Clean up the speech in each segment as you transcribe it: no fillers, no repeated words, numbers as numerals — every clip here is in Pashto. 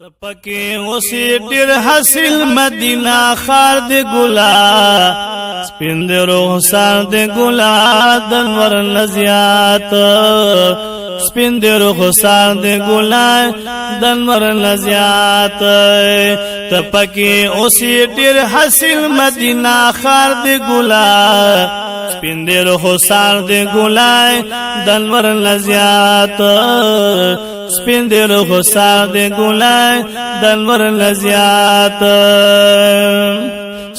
تپکی اوسی ډیر حاصل مدینہ خار دی ګلا سپین دی روح سار دی ګلا دنور نزیات سپین دی روح سار دی ګلا دنور نزیات تپکی اوسی ډیر حاصل مدینہ خار دی ګلا سپین دی روح سار دی ګلا دنور نزیات سپین دی روح سار دی ګلای دنور لزیات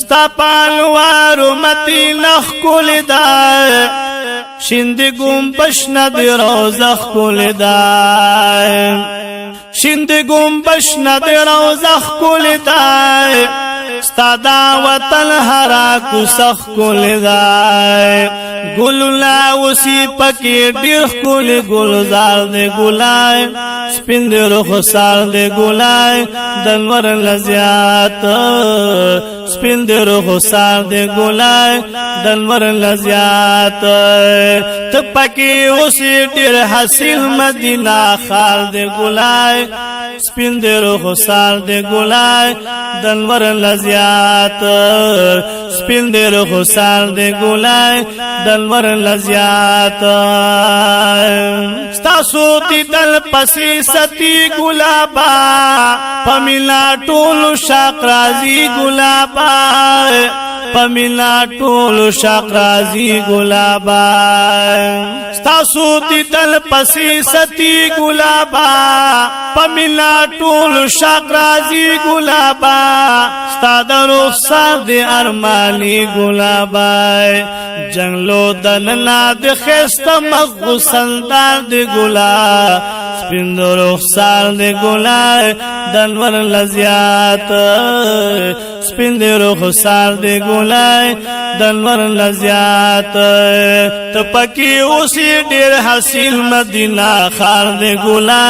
ستا پالوارو مدینه ښکلې ده شین دی ګمبش نه دی روضه ښکلې ده شین دی ګمبش نه دی روضه ښکلې ده ستا دا وطن هرا کوڅه ښکلې ده ګلونه اوسې پکې ډېر ښکلي ګلزار دی ګلای سپین دی روح سار دی ګلای د انور نه زیات سپین دی روح سار دی ګلای د انور نه زیات ته پکې اوسې ډېر حاصل مدینه ښار دی ګلای سپین دی روح سار دی ګلای د انور نه زیات سپین دی روح سار دی ګلای د انور نه زیات ستاسو دیدل پسې ستی ګلابا پمیلا ټول شاق رازي ګلابا پمیلا ټول شاق رازي ګلابا ستاسو دیدل پسې ستی ګلابا پمیلا ټول شاق رازي ګلابا ستا د رخسار دی ارماني ګلابا جنگلو دننا د خسته مغسلدار دی ګلا سپین د رخسار دی ګلا دنور لزیات سپین دی رخسار دی ګلا دنور لزیات ته پکې اوسې ډېر حاصل مدینه خار دی ګلا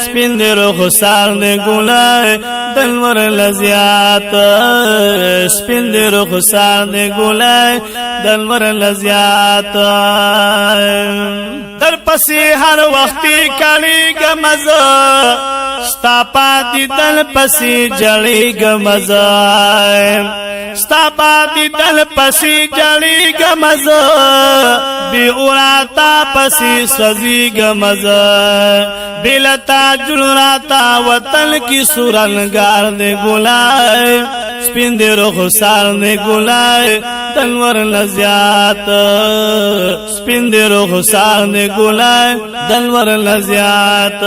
سپین دی رخسار دی ګلا دنور لزیات سپین دی رخسار دی ګلا دنور لزیات در پسې هر وخت کړي غمزه ستا پاتې دل پسې جړې غمزه ستا پاتې دل پسې جړې غمزه بي اوراتا پسې سوي غمزه بلتا جلراتا وطن کی سورنگار دے گلائے سپین دے روح سار دے گلائے دنور لزیات سپین دے روح سار دے گلائے دنور لزیات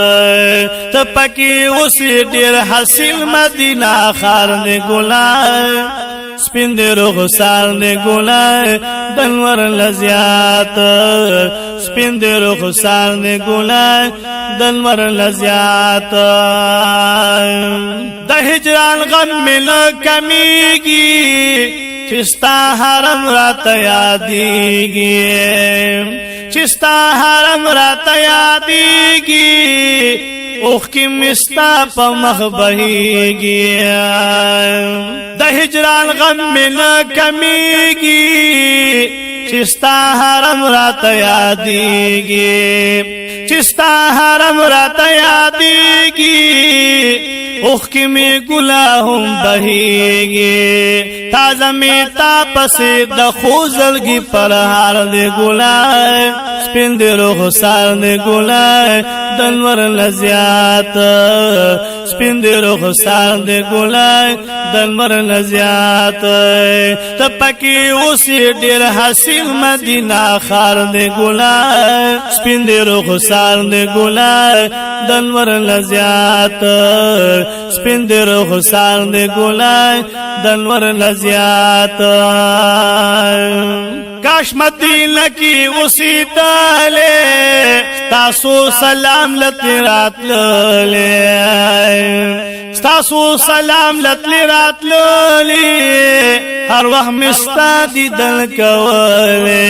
تپکی اسی ډیر حاصل مدینہ خار دے گلائے سپین دے روح سار دے گلائے دنور لزیات سپین دے روح سار دے گلائے دنور لزیات د هجران غم مل کمیږي چستا حرم رات یادېږي چستا حرم رات یادېږي اوخ کی مستا په مخ بهيږي د هجران غم مل کمیږي چستا حرم رات یادېږي چستا حرم رات یادېږي اوخ کی می گلاهم بهيږي تازه می تا پسې د خوزلګي پر هار دی ګلای سپین دی روح سار دی ګلای دنور لزیات سپین دی روح سار دی ګلای دنور لزیات ته پکې اوسې ډیر حاصل مدینہ خار دی ګلای سپین دی روح سار دی ګلای دنور لزیات سپین دی روح سار دی ګلای دنور لزیات کاش مدینہ کی اسی تالے ستاسو سلام لتی رات لے ستاسو سلام لتی رات لے ہر وقت مستا دی دل کولے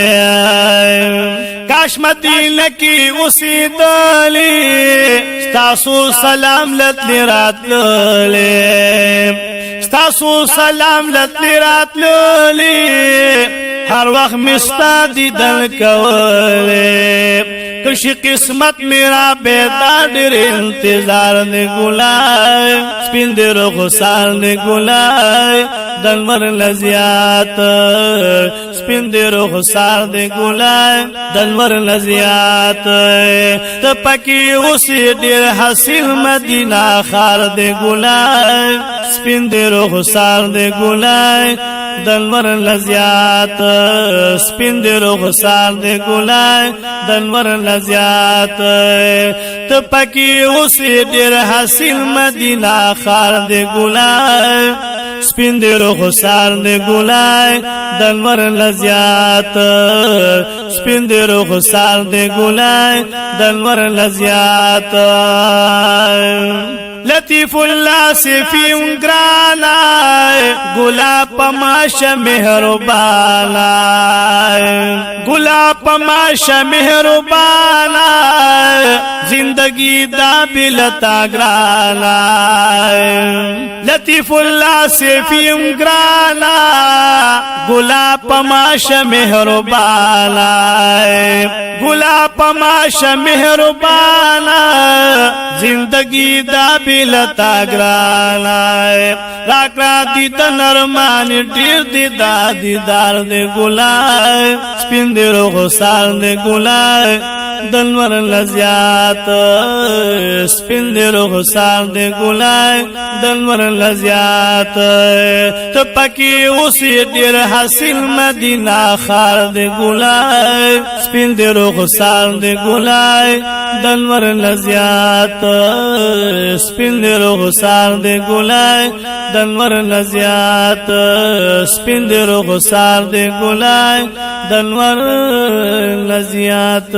کاش مدینہ کی اسی تالے ستاسو سلام لتی رات لے ستاسو سلام لتی رات لے ہر وقت مستا دی دل کولے کشی قسمت میرا بیدا ډېر انتظار دے گلائے سپین دے رخسار دے گلائے دنور لزیات سپین دے رخسار دے گلائے دنور لزیات تپکی اسی ډېر حسین مدینہ خار دے گلائے سپین دے رخسار دے گلائے دنور لزیات سپین دے رخسار دے گلائے دنور لزیات تپکی اسی ډېر حسین مدینہ خار دے گلائے سپین دے رخسار دے گلائے دنور لزیات سپین دے رخسار دے گلائے دنور لزیات لطیف اللہ صفی انگرانا گلاب پماشا مہربانا گلاب پماشا مہربانا زندگی دا بلتا گرانا لطیف اللہ صفی انگرانا گلاب پماشا مہربانا گلاب پماشا مہربانا زندگی دا بلتا گرانا راکرا دیتا نرمان ډېر دیدا دیدار دے گلائے سپین دے رخسار دے گلائے دنور لزیات سپین دے رخسار دے گلائے دنور لزیات تپکی اسی ډېر حسین مدینہ خار دے گلائے سپین دے رخسار دے گلائے دنور لزیات سپین دے رخسار دے گلائے دنور لزیات سپین دے رخسار دے گلائے دنور لزیات